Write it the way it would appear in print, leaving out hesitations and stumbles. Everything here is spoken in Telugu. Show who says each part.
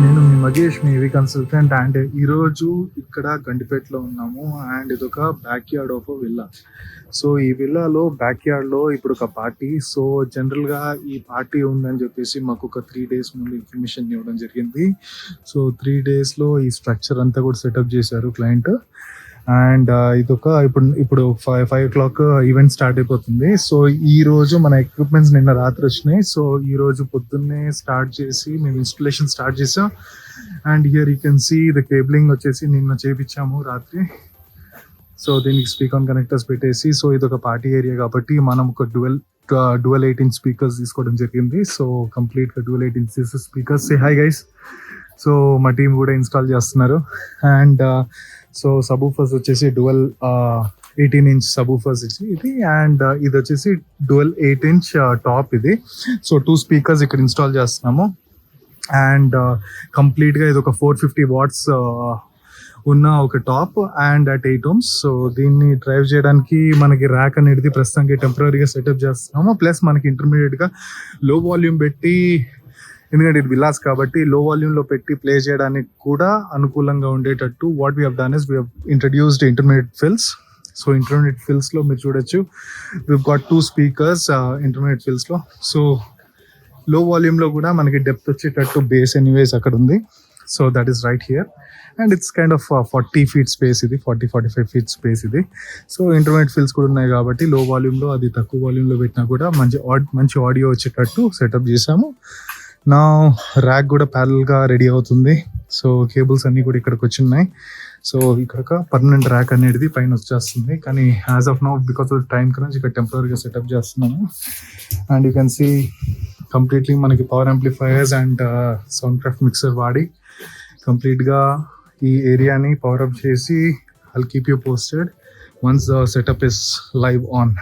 Speaker 1: నేను మీ మగేష్, మీ ఈవీ కన్సల్టెంట్. అండ్ ఈరోజు ఇక్కడ గండిపేటలో ఉన్నాము. అండ్ ఇదొక back yard of villa. So ఈ విల్లాలో బ్యాక్ యార్డ్లో ఇప్పుడు ఒక పార్టీ. సో జనరల్గా ఈ పార్టీ ఉందని చెప్పేసి మాకు ఒక 3 days ముందు ఇన్ఫర్మేషన్ ఇవ్వడం జరిగింది. సో 3 daysలో ఈ స్ట్రక్చర్ అంతా కూడా సెటప్ చేశారు క్లయింట్. అండ్ ఇదొక ఇప్పుడు 5 o'clock ఈవెంట్ స్టార్ట్ అయిపోతుంది. సో ఈ రోజు మన ఎక్విప్మెంట్స్ నిన్న రాత్రి వచ్చినాయి. సో ఈ రోజు పొద్దున్నే స్టార్ట్ చేసి మేము ఇన్స్టలేషన్ స్టార్ట్ చేసాం. And here you can see the cabling వచ్చేసి నిన్న చేపించాము రాత్రి. సో దీనికి స్పీక్ ఆన్ కనెక్టర్స్ పెట్టేసి, సో ఇది ఒక పార్టీ ఏరియా కాబట్టి మనం ఒక డ్యువల్ 8-inch స్పీకర్స్ తీసుకోవడం జరిగింది. సో కంప్లీట్ గా dual 8-inch speakers. Say hi guys. So మా టీం కూడా ఇన్స్టాల్ చేస్తున్నారు. అండ్ సో సబూఫర్స్ వచ్చేసి డ్యువల్ 18-inch సబూఫర్స్ ఇది. అండ్ ఇది వచ్చేసి డ్యువల్ 8-inch టాప్ ఇది. సో 2 speakers ఇక్కడ ఇన్స్టాల్ చేస్తున్నాము. అండ్ కంప్లీట్గా ఇది ఒక 450 watts ఉన్న ఒక top and at 8 ohms. So దీన్ని డ్రైవ్ చేయడానికి మనకి ర్యాక్ అనేది ప్రస్తుతానికి టెంపరీగా సెటప్ చేస్తున్నాము. ప్లస్ మనకి ఇంటర్మీడియట్గా లో వాల్యూమ్ పెట్టి, ఎందుకంటే ఇది విల్లాస్ కాబట్టి లో వాల్యూమ్లో పెట్టి ప్లే చేయడానికి కూడా అనుకూలంగా ఉండేటట్టు what we have done is we have introduced intermediate fills. So intermediate ఫిల్స్లో మీరు చూడొచ్చు, వీ గాట్ 2 speakers ఇంటర్మీడియట్ ఫిల్స్లో. సో లో వాల్యూమ్లో కూడా మనకి డెప్త్ వచ్చేటట్టు బేస్ ఎనీవేస్ అక్కడ ఉంది. So that is right here. And it's kind of 40 feet space ఇది, 40-45 feet స్పేస్ ఇది. సో ఇంటర్మీడియట్ ఫిల్స్ కూడా ఉన్నాయి కాబట్టి లో వాల్యూమ్లో, అది తక్కువ వాల్యూమ్లో పెట్టినా కూడా మంచి ఆడియో వచ్చేటట్టు సెటప్ చేసాము. నా ర్యాక్ కూడా ప్యారల్గా రెడీ అవుతుంది. సో కేబుల్స్ అన్నీ కూడా ఇక్కడికి వచ్చిన్నాయి. సో ఇక్కడ పర్మనెంట్ ర్యాక్ అనేది పైన వచ్చేస్తుంది. కానీ as of now because of time crunch ఇక్కడ టెంపరీగా సెటప్ చేస్తున్నాము. And you can see completely మనకి power amplifiers and Soundcraft mixer వాడి కంప్లీట్గా ఈ ఏరియాని పవర్ అప్ చేసి I'll keep you posted once the setup is live on.